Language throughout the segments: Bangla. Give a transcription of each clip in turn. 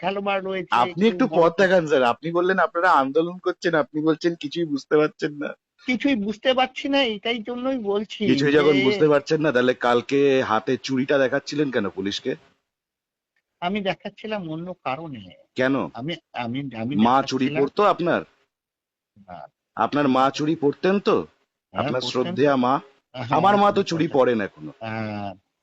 খেলোয়াড় রয়েছে, আপনি কেউ একটু বড় পথ দেখান স্যার। আপনি বললেন আপনারা আন্দোলন করছেন, আপনি বলছেন কিছুই বুঝতে পারছেন না। কিছুই বুঝতে পারছি না, এটাই জন্যই বলছি কিছুই যে যখন বুঝতে পারছেন না, তাহলে কালকে হাতে চুড়িটা দেখাচ্ছিলেন কেন পুলিশকে? আমি দেখাচ্ছিলাম অন্য কারণে। কেন? আমি আমি আমি মা চুড়ি দেখাচ্ছিলাম। পরতো আপনার? আহ, আপনার মা চুড়ি পরতেন তো? হ্যাঁ, আপনার পড়তেন তো। শ্রদ্ধেয়া মা? হ্যাঁ, আমার মা তো চুরি চুড়ি পড়তেন। পরেন এখনো।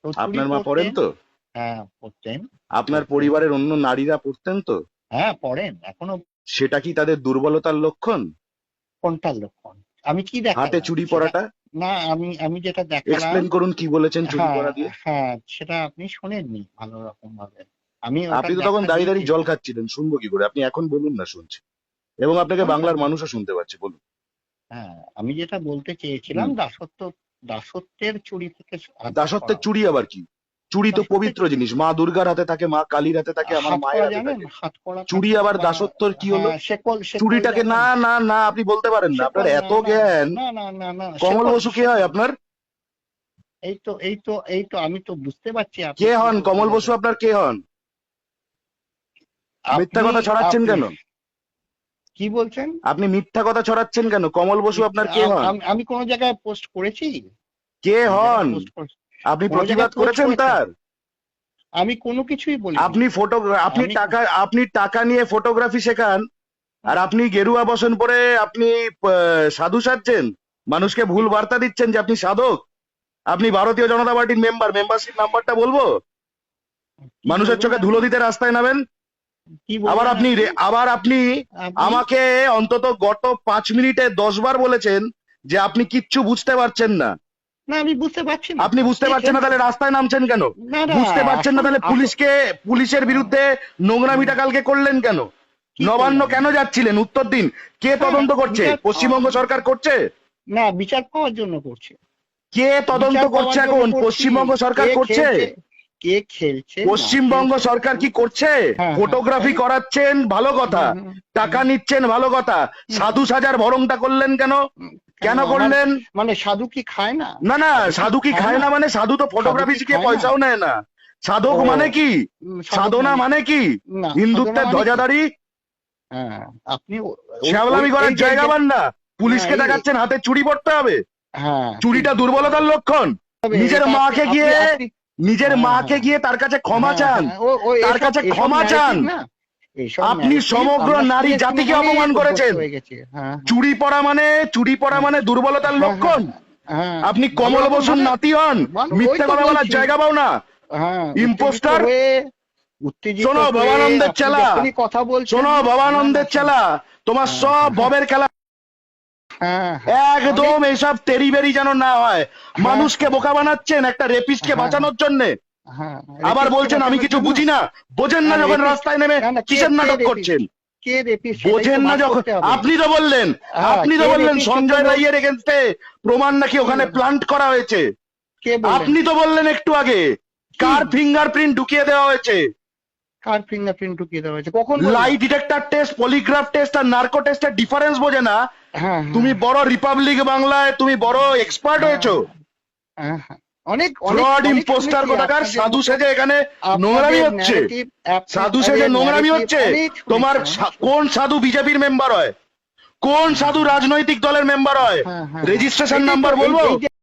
তো চুরি আপনার মা পরেন পড়তেন। তো? হ্যাঁ, পড়তেন। আপনার পড়তেন। পরিবারের অন্য নারীরা পরতেন তো? হ্যাঁ, পড়েন এখনো। সেটা কি তাদের দুর্বলতার লক্ষণ? কোনটার লক্ষণ? আমি কি হাতে দেখালাম চুড়ি সেটা? পরাটা? না, আমি আমি যেটা দেখালাম। এক্সপ্লেন করুন কি বলেছেন চুড়ি হ্যাঁ, পরা দিয়ে। হ্যাঁ, সেটা আপনি শোনেননি ভালো রকম ভাবে। আমি ওটা আপনি তো তখন দেখা দাঁড়িয়ে দিয়েছি। দাঁড়িয়ে জল খাচ্ছিলেন, শুনবো কি করে? আপনি এখন বলুন না, শুনছি। এবং আপনাকে শোনো না। বাংলার মানুষও শুনতে পাচ্ছে, বলুন। হ্যাঁ, আমি যেটা বলতে চেয়েছিলাম, হুম। দাসত্বের চুরি থেকে হাতটা দাসত্বের সরাও। চুড়ি আবার কি? চুড়ি তো দাসত্বের পবিত্র জিনিস, মা দুর্গার হাতে থাকে, মা কালীর হাতে থাকে, আমার হাত মায়ের করা হাতে জানেন? থাকে। হাত করা চুড়ি থাকে আবার বা দাসত্বর কি হলো? হ্যাঁ, শেকল শেকল চুড়িটাকে জানেন? না না না, আপনি বলতে পারেন না, আপনার শেকল না, এত না, জ্ঞান। না, না, না, না, কমল শেকল বসু কে হয় শেকল। আপনার? এই তো আমি তো বুঝতে পারছি আপনি কে কি হন বলতে কমল বসু? চাইছেন। আপনার কে হন? মিথ্যা আপনি কথা ছড়াচ্ছেন আপনি কেন? কি বলছেন? আপনি মিথ্যা কথা ছড়াচ্ছেন কেন? কমল বসু আপনার কে হন? আমি কোন জায়গায় পোস্ট করেছি? কে কোন জায়গায় হন? পোস্ট করেছি? আপনি কোন প্রতিবাদ জায়গায় পোস্ট করেছেন করেছেন? তার? আমি কোনো কিছুই বলিনি। আপনি ফটো, আপনি আমি টাকা, আপনি টাকা নিয়ে ফটোগ্রাফি শেখান, আর আপনি গেরুয়া বসন পরে আপনি সাধু সাজছেন, মানুষকে ভুল বার্তা দিচ্ছেন যে আপনি সাধক। আপনি ভারতীয় জনতা পার্টির মেম্বার, মেম্বারশিপ নাম্বারটা বলবো? কি মানুষের বলবেন চোখে ধুলো আপনি? দিতে রাস্তায় নামেন। কি আবার বলবেন আপনি আপনি? আবার আপনি আপনি আমাকে অন্তত গত 5 মিনিটে 10 বার বলেছেন যে আপনি কিচ্ছু বুঝতে পারছেন না। না, আমি বুঝতে পারছি না আপনি তো বুঝতে কে পারছেন না, খেলছে। তাহলে রাস্তায় নামছেন কেন? না, না, বুঝতে পারছেন না, আসল তাহলে আসল পুলিশের বিরুদ্ধে নোংরামিটা কালকে করলেন কেন? কি নবান্ন করলাম? কেন যাচ্ছিলেন? উত্তর দিন। কে হ্যাঁ, তদন্ত করছে? বিচার পশ্চিমবঙ্গ সরকার করছে? না, বিচার পাওয়ার জন্য করছে। কে তদন্ত বিচার করছে পাওয়ার জন্য এখন? করছি। পশ্চিমবঙ্গ সরকার কে করছে? খেলছে, কে খেলছে না পশ্চিমবঙ্গ খেলছে। সরকার কি করছে? হ্যাঁ, হ্যাঁ, ফটোগ্রাফি তাই। করাচ্ছেন, ভালো কথা। হুম, হুম, টাকা হুম, নিচ্ছেন, ভালো কথা। হুম, সাধু সাজার ভরংটা করলেন কেন? কেন কেন আমার করলেন? মানে সাধু কি খায় না? না না, সাধু কি সাধু কি খায় খায় না? না মানে? সাধু তো সাধু ফটোগ্রাফি কি শিখে খায় না? পয়সাও নেয় না। সাধক ও, মানে কি? সাধক সাধনা মানে কি? মানে কি? না, সাধনা হিন্দুত্বের মানে কি? ধ্বজাধারী। হ্যাঁ, আপনি ওই ওই শ্যামলামি এই করার যে জায়গা পান না? না পুলিশকে এই দেখাচ্ছেন হাতে চুড়ি পড়তে হবে। হ্যাঁ, চুরিটা দুর্বলতার লক্ষণ। তবে নিজের এটা আপনি মাকে আপনি গিয়ে, আপনি নিজের হ্যাঁ, মাকে হ্যাঁ, গিয়ে তার কাছে ক্ষমা হ্যাঁ, চান। হ্যাঁ, ও তার এসব কাছে এসব ক্ষমা চান। ন্যারেটিভ না। এইসব আপনি ন্যারেটিভ সমগ্র আমরা নারী শুনে শুনে জাতিকে অনেক অপমান অভ্যস্ত করেছেন। হয়ে গেছি। হ্যাঁ, হ্যাঁ, চুরি পরা মানে, চুরি পরা হ্যাঁ, মানে দুর্বলতার হ্যাঁ, হ্যাঁ, লক্ষণ। হ্যাঁ, আপনি ভালো কমল রকম বসুর ভাবে নাতি হন, ওই মিথ্যে তো কথা বলার বলছি। জায়গা পাও না। হ্যাঁ, ইম্পোস্টার। উত্তেজিত শোনো হয়ে ভবানন্দের আপনি চেলা, যখনই কথা বলছেন। শোনো না, না, ভবানন্দের শোনো। চেলা, তোমার হ্যাঁ, সব হ্যাঁ, হ্যাঁ, ববের খেলা হ্যাঁ, হ্যাঁ, অনেক। একদম এসব তেরিবেরি যেন না হয়। হ্যাঁ, মানুষকে হ্যাঁ, বোকা বানাচ্ছেন একটা রেপিস্টকে হ্যাঁ, হ্যাঁ, বাঁচানোর জন্য। হ্যাঁ, আবার রেপিস্টকে বলছেন আমি বাঁচানোর কিছু জন্য। বুঝি না। বোঝেন না যখন রেপিস্ট রাস্তায় নেমে না, না, কে কিসের কে নাটক রেপিস্ট? করছেন? কে রেপিস্ট সেটাই তো বোঝেন না বার যখন, করতে হবে। আপনি তো বললেন, হ্যাঁ, আপনি তো কে বললেন রেপিস্টের সঞ্জয় জন্য? রাইয়ের এগেনস্টে প্রমাণ নাকি কি ওখানে প্লান্ট করা হয়েছে। কে বললেন? আপনি তো বললেন একটু আগে কি কার ফিঙ্গারপ্রিন্ট ঢুকিয়ে দেওয়া হয়েছে। কার ফিঙ্গারপ্রিন্ট ঢুকিয়ে দেওয়া হয়েছে? কখন লাই বললাম? ডিটেক্টর টেস্ট, পলিগ্রাফ টেস্ট আর নার্কো টেস্টের ডিফারেন্স বোঝে না। হ্যাঁ, তুমি হ্যাঁ, বড় রিপাবলিক বাংলায় তুমি বড় এক্সপার্ট হ্যাঁ, হয়েছো। হ্যাঁ, হ্যাঁ, হ্যাঁ। অনেক অনেক ফ্রড অনেক ইম্পোস্টার শুনেছি কোথাকার, আপনাদের সাধু মতো। সেজে এখানে নোংরামি আপনাদের হচ্ছে। ন্যারেটিভ, সাধু সেজে আপনাদের নোংরামি ন্যারেটিভ হচ্ছে। অনেক তোমার শুনেছি, অনেক কোন শুনেছি। সাধু বিজেপির মেম্বার হয়? কোন হ্যাঁ, সাধু হ্যাঁ, রাজনৈতিক দলের মেম্বার হয়? হ্যাঁ, হ্যাঁ, হ্যাঁ, রেজিস্ট্রেশন এইটাই তো নাম্বার বলবো? এই যে